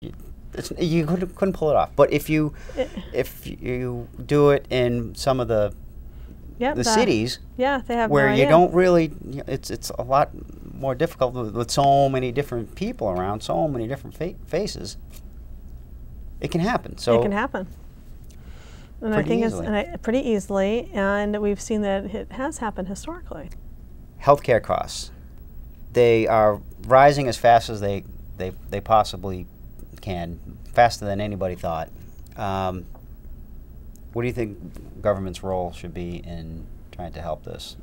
You couldn't pull it off. But if you do it in some of the cities, yeah, they have where no you idea. don't really, it's a lot more difficult with so many different people around, so many different faces. It can happen. So it can happen. And I think it's pretty easily, and we've seen that it has happened historically. Healthcare costs, they are rising as fast as they possibly can, faster than anybody thought. What do you think government's role should be in trying to help this,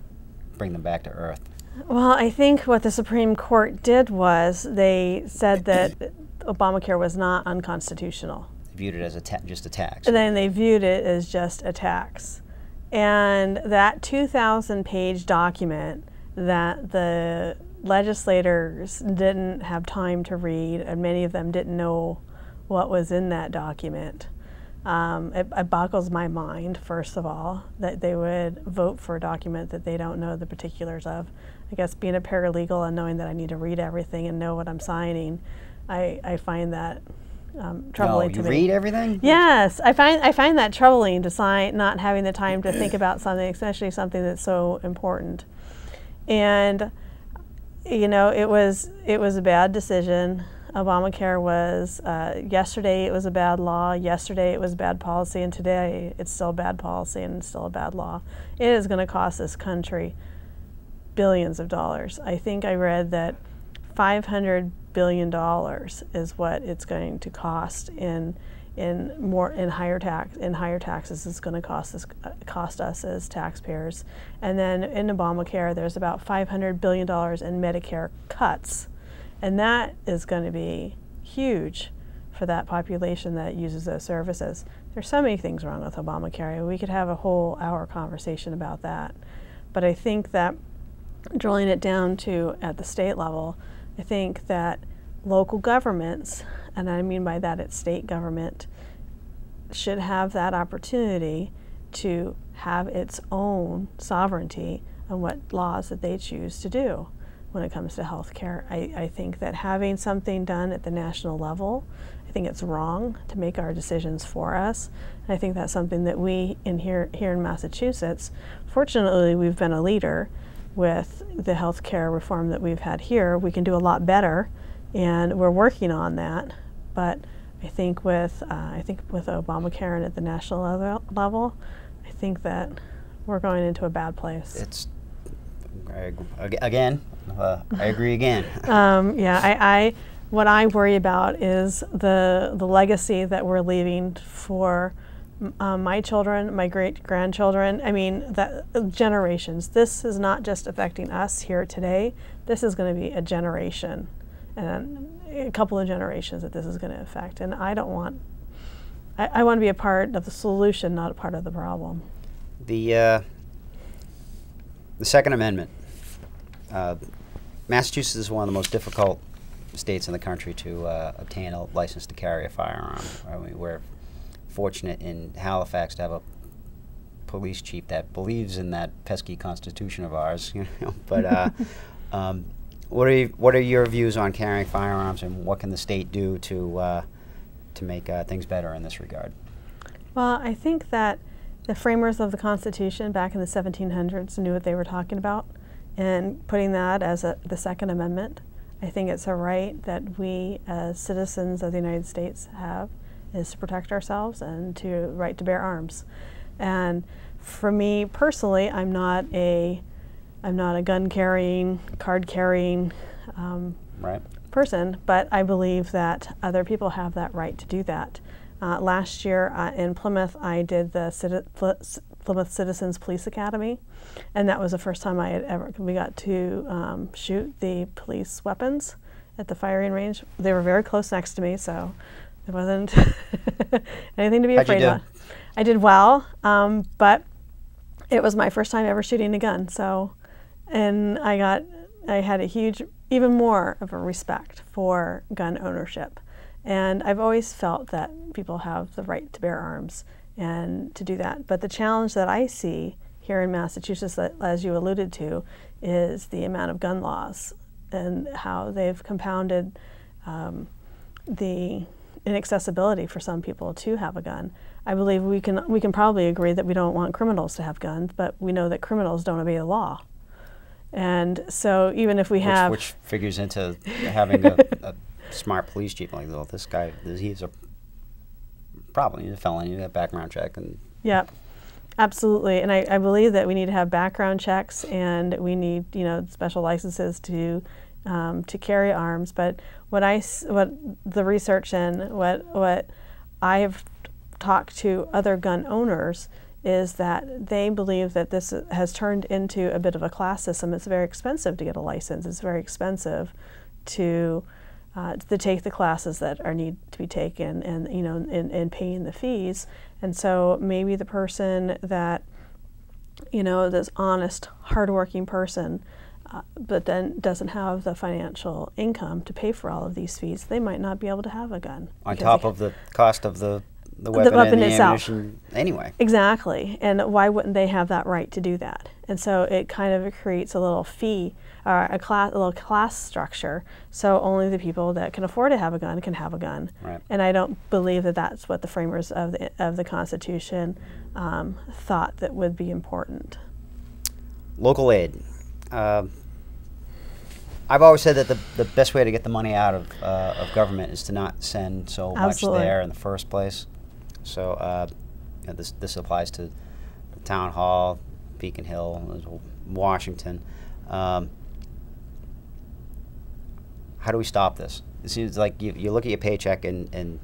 bring them back to earth? Well, I think what the Supreme Court did was they said that Obamacare was not unconstitutional. They viewed it as just a tax. And then they viewed it as just a tax. And that 2,000-page document that the legislators didn't have time to read, and many of them didn't know what was in that document. It boggles my mind, first of all, that they would vote for a document that they don't know the particulars of. I guess being a paralegal and knowing that I need to read everything and know what I'm signing, I find that troubling to me. You read everything? Yes, I find that troubling to sign, not having the time to think about something, especially something that's so important. And you know, it was a bad decision. Obamacare was, yesterday it was a bad law, yesterday it was bad policy, and today it's still bad policy and still a bad law. It is going to cost this country billions of dollars. I think I read that $500 billion is what it's going to cost in higher taxes. It's going to cost us as taxpayers. And then in Obamacare, there's about $500 billion in Medicare cuts. And that is going to be huge for that population that uses those services. There's so many things wrong with Obamacare. We could have a whole hour conversation about that. But I think that drilling it down to at the state level, I think that local governments, and I mean by that it's state government, should have that opportunity to have its own sovereignty on what laws that they choose to do when it comes to health care. I think that having something done at the national level, I think it's wrong to make our decisions for us. And I think that's something that we here in Massachusetts, fortunately we've been a leader with the health care reform that we've had here. We can do a lot better, and we're working on that. But I think with Obamacare and at the national level, I think that we're going into a bad place. I agree again. Yeah, what I worry about is the legacy that we're leaving for my children, my great-grandchildren. I mean, generations. This is not just affecting us here today. This is going to be a generation, and a couple of generations that this is going to affect. And I don't want. I want to be a part of the solution, not a part of the problem. The Second Amendment. Massachusetts is one of the most difficult states in the country to obtain a license to carry a firearm. I mean, we're fortunate in Halifax to have a police chief that believes in that pesky Constitution of ours. You know, but what are your views on carrying firearms, and what can the state do to make things better in this regard? Well, I think that the framers of the Constitution back in the 1700s knew what they were talking about, and putting that as the Second Amendment, I think it's a right that we as citizens of the United States have, is to protect ourselves and to right to bear arms. And for me personally, I'm not a gun carrying, card carrying person, but I believe that other people have that right to do that. Last year in Plymouth, I did the Plymouth Citizens Police Academy, and that was the first time we got to shoot the police weapons at the firing range. They were very close next to me, so there wasn't anything to be afraid of. I did well, but it was my first time ever shooting a gun, so, and I had a huge, even more of a respect for gun ownership. And I've always felt that people have the right to bear arms and to do that. But the challenge that I see here in Massachusetts, as you alluded to, is the amount of gun laws and how they've compounded the inaccessibility for some people to have a gun. I believe we can probably agree that we don't want criminals to have guns, but we know that criminals don't obey the law. And so even if we have... Which figures into having a smart police chief, like, well, this guy, he's a problem, he's a felon, you got a background check. And yeah, absolutely. And I believe that we need to have background checks, and we need, you know, special licenses to carry arms. But what the research and what I have talked to other gun owners is that they believe that this has turned into a bit of a class system. It's very expensive to get a license. It's very expensive to take the classes that need to be taken, and, you know, and paying the fees. And so maybe the person that, you know, this honest, hardworking person, but then doesn't have the financial income to pay for all of these fees, they might not be able to have a gun. On top of the cost of the weapon and the itself. ammunition anyway. Exactly. And why wouldn't they have that right to do that? And so it kind of creates a little fee, or a little class structure, so only the people that can afford to have a gun can have a gun. Right. And I don't believe that that's what the framers of the Constitution thought that would be important. Local aid. I've always said that the best way to get the money out of government is to not send so Absolutely. much there in the first place. So you know, this applies to the town hall, Beacon Hill, Washington. How do we stop this? It seems like you look at your paycheck, and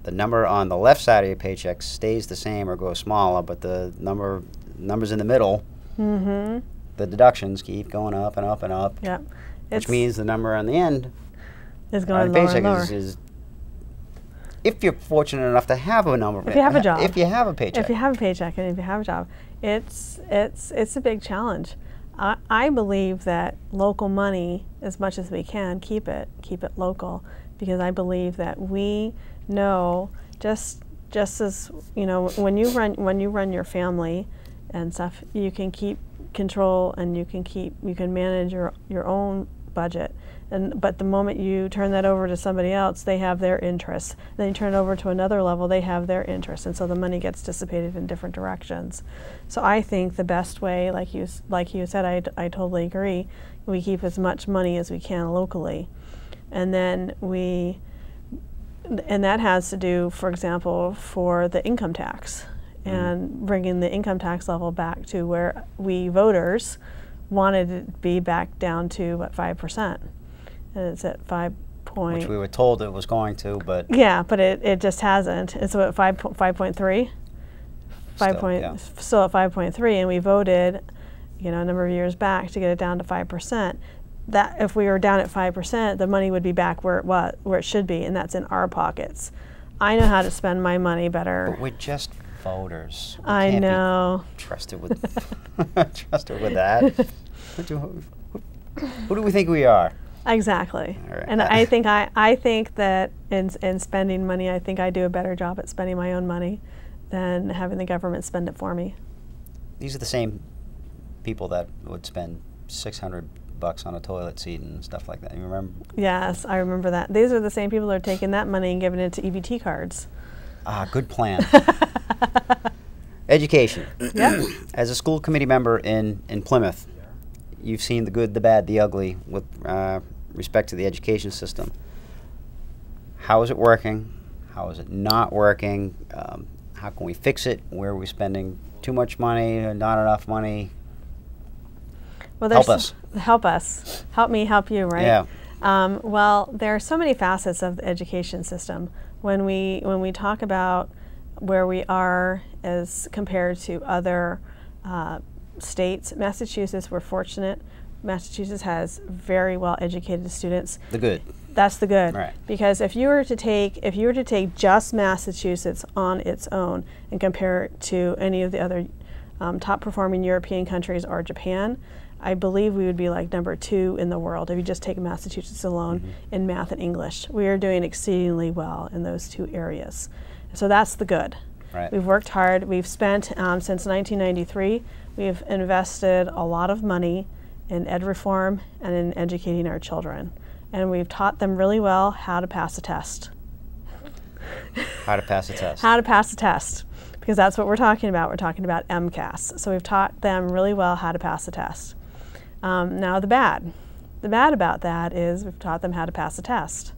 the number on the left side of your paycheck stays the same or goes smaller, but the numbers in the middle, Mm-hmm. the deductions keep going up and up and up. Yeah. Which means the number on the end is on going the lower paycheck and lower. is, if you're fortunate enough to have a number, If you have a job, if you have a paycheck, if you have a paycheck, and if you have a job, it's a big challenge. I believe that local money, as much as we can, keep it local, because I believe that we know, just as, you know, when you run your family and stuff, you can keep control, and you can manage your own budget. But the moment you turn that over to somebody else, they have their interests. Then you turn it over to another level, they have their interests, and so the money gets dissipated in different directions. So I think the best way, like you said, I totally agree, we keep as much money as we can locally, and then and that has to do, for example, for the income tax, and bringing the income tax level back to where we voters wanted it to be, back down to, what, 5%. And it's at 5 point... which we were told it was going to, but... Yeah, but it just hasn't. It's at 5.3? Still at 5.3, and we voted, you know, a number of years back to get it down to 5%. That, if we were down at 5%, the money would be back where it should be, and that's in our pockets. I know how to spend my money better. But we're just voters. We I can't know. be trusted with trusted with that. Who do we think we are? Exactly. All right. And I think that in spending money, I think I do a better job at spending my own money than having the government spend it for me. These are the same people that would spend $600 on a toilet seat and stuff like that. You remember? Yes, I remember that. These are the same people that are taking that money and giving it to EBT cards. Ah, good plan. Education. Yeah. As a school committee member in Plymouth, you've seen the good, the bad, the ugly with respect to the education system. How is it working? How is it not working? How can we fix it? Where are we spending too much money and not enough money? Well, help us. Help us. Help me help you, right? Yeah. Well, there are so many facets of the education system. When we talk about where we are as compared to other states, Massachusetts, we're fortunate. Massachusetts has very well educated students. The good. That's the good. Right. Because if you were to take just Massachusetts on its own and compare it to any of the other top performing European countries or Japan, I believe we would be like number 2 in the world if you just take Massachusetts alone in math and English. We are doing exceedingly well in those 2 areas. So that's the good. Right. We've worked hard. We've spent, since 1993, we've invested a lot of money in ed reform and in educating our children. And we've taught them really well how to pass a test. How to pass a test. How to pass a test, because that's what we're talking about. We're talking about MCAS. So we've taught them really well how to pass a test. Now the bad. The bad about that is we've taught them how to pass a test.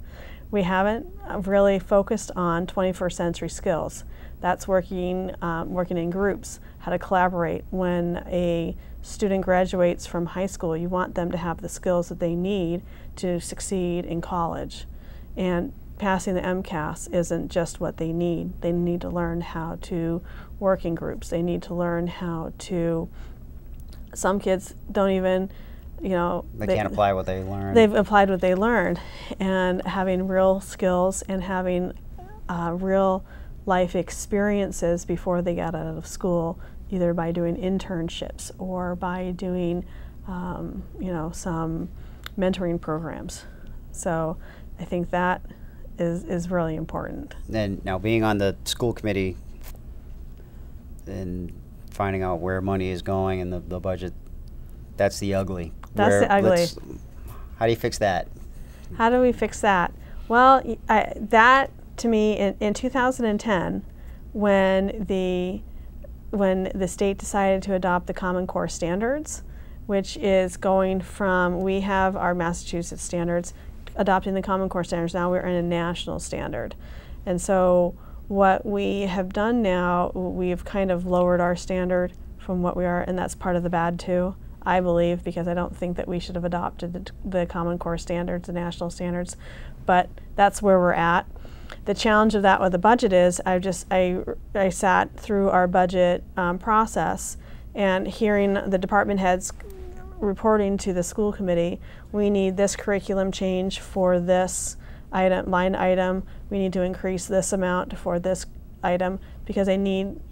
We haven't really focused on 21st century skills. That's working in groups, how to collaborate. When a student graduates from high school, you want them to have the skills that they need to succeed in college. And passing the MCAS isn't just what they need. They need to learn how to work in groups. They need to learn how to, some kids don't even, you know, they can't apply what they learned. They've applied what they learned, and having real skills and having real life experiences before they got out of school, either by doing internships or by doing, you know, some mentoring programs. So I think that is really important. And now, being on the school committee and finding out where money is going and the budget, that's the ugly. That's the ugly. How do you fix that? How do we fix that? Well, that to me, in 2010, when the state decided to adopt the Common Core standards, which is going from, we have our Massachusetts standards, adopting the Common Core standards, now we're in a national standard. And so what we have done now, we've kind of lowered our standard from what we are, and that's part of the bad too, I believe, because I don't think that we should have adopted the Common Core standards, the national standards, but that's where we're at. The challenge of that with the budget is I sat through our budget process, and hearing the department heads reporting to the school committee, we need this curriculum change for this line item, we need to increase this amount for this item, because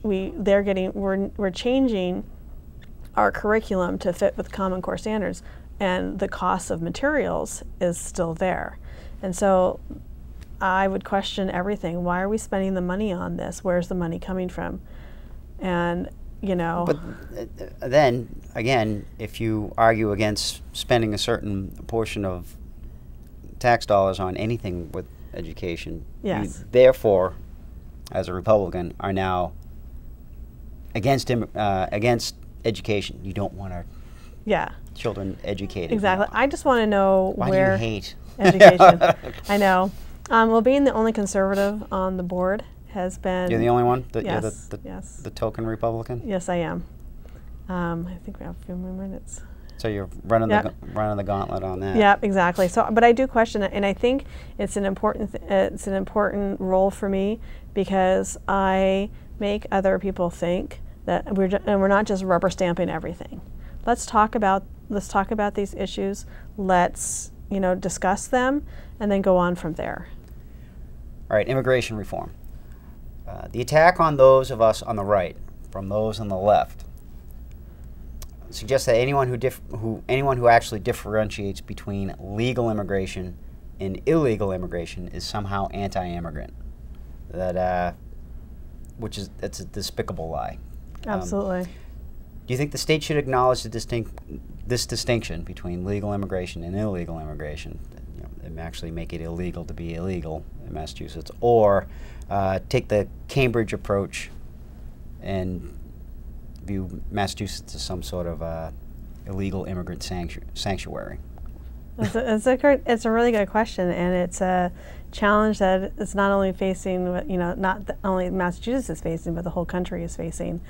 we're changing our curriculum to fit with Common Core standards, and the cost of materials is still there. And so I would question everything. Why are we spending the money on this? Where's the money coming from? And, you know. But then, again, if you argue against spending a certain portion of tax dollars on anything with education, yes, you therefore, as a Republican, are now against education. You don't want our children educated. Exactly. I just want to know why where do you hate education. I know. Well, being the only conservative on the board has been. You're the only one? Yes. You're the token Republican? Yes, I am. I think we have a few more minutes. So you're running the gauntlet on that. Yeah, exactly. So, but I do question it, and I think it's an important role for me, because I make other people think that we're not just rubber stamping everything. Let's talk about these issues. Let's discuss them, and then go on from there. All right, immigration reform. The attack on those of us on the right from those on the left suggests that anyone who actually differentiates between legal immigration and illegal immigration is somehow anti-immigrant. That's a despicable lie. Absolutely. Do you think the state should acknowledge this distinction between legal immigration and illegal immigration, and actually make it illegal to be illegal in Massachusetts, or take the Cambridge approach and view Massachusetts as some sort of illegal immigrant sanctuary? It's a really good question, and it's a challenge that it's not only facing, not only Massachusetts is facing, but the whole country is facing.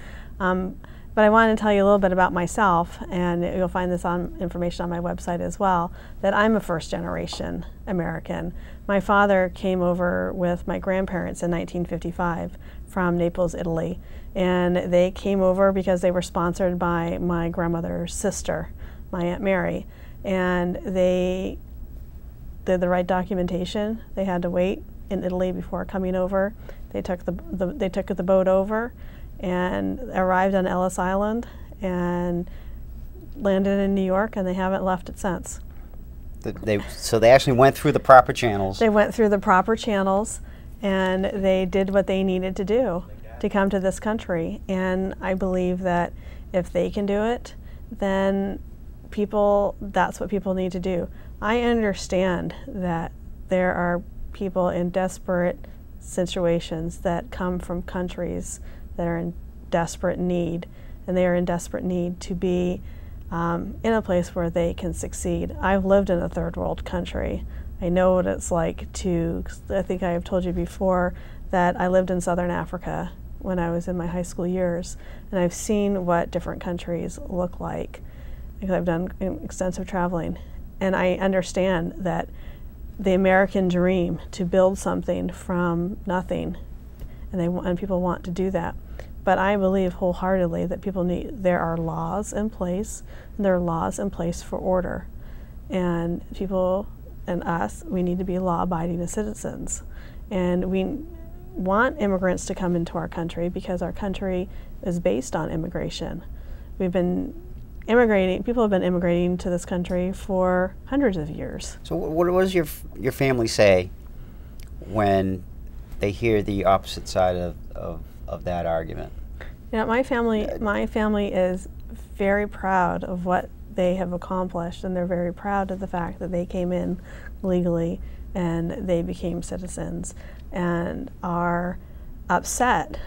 But I wanted to tell you a little bit about myself, and you'll find this information on my website as well, that I'm a first-generation American. My father came over with my grandparents in 1955 from Naples, Italy, and they came over because they were sponsored by my grandmother's sister, my Aunt Mary, and they did the right documentation. They had to wait in Italy before coming over. They took the boat over and arrived on Ellis Island and landed in New York, and they haven't left it since. So they actually went through the proper channels. They went through the proper channels, and they did what they needed to do to come to this country. And I believe that if they can do it, then that's what people need to do. I understand that there are people in desperate situations that come from countries that are in desperate need, and they are in desperate need to be in a place where they can succeed. I've lived in a third world country. I know what it's like to, I think I have told you before that I lived in Southern Africa when I was in my high school years, and I've seen what different countries look like because I've done extensive traveling. And I understand that the American dream to build something from nothing, and people want to do that. But I believe wholeheartedly that there are laws in place, and there are laws in place for order. And people and us, we need to be law-abiding citizens. And we want immigrants to come into our country because our country is based on immigration. We've been immigrating, people have been immigrating to this country for hundreds of years. So what does your family say when they hear the opposite side of that argument? You know, my family is very proud of what they have accomplished, and they're very proud of the fact that they came in legally and they became citizens, and are upset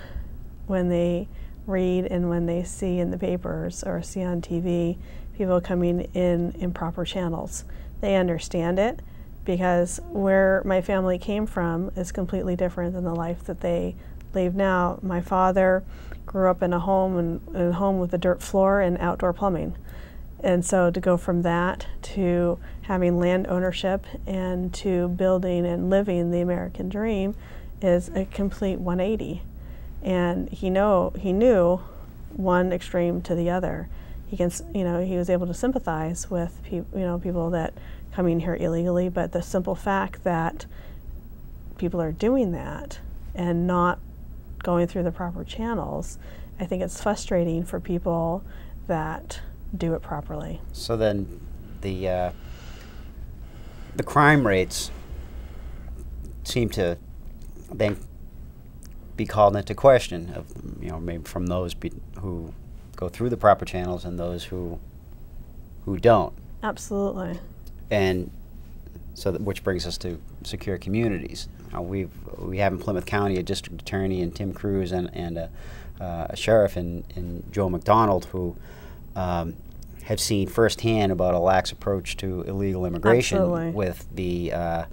when they read and when they see in the papers or see on TV people coming in improper channels. They understand it because where my family came from is completely different than the life that they live now. My father grew up in a home with a dirt floor and outdoor plumbing. And so to go from that to having land ownership and to building and living the American dream is a complete 180. And he knew one extreme to the other. He was able to sympathize with people that coming here illegally, but the simple fact that people are doing that and not going through the proper channels, I think it's frustrating for people that do it properly. So then the crime rates seem to then be called into question of, maybe from those who go through the proper channels and those who don't. Absolutely. And so which brings us to secure communities. We have in Plymouth County a district attorney in Tim Cruz and a sheriff in Joe McDonald who have seen firsthand about a lax approach to illegal immigration. Absolutely. With the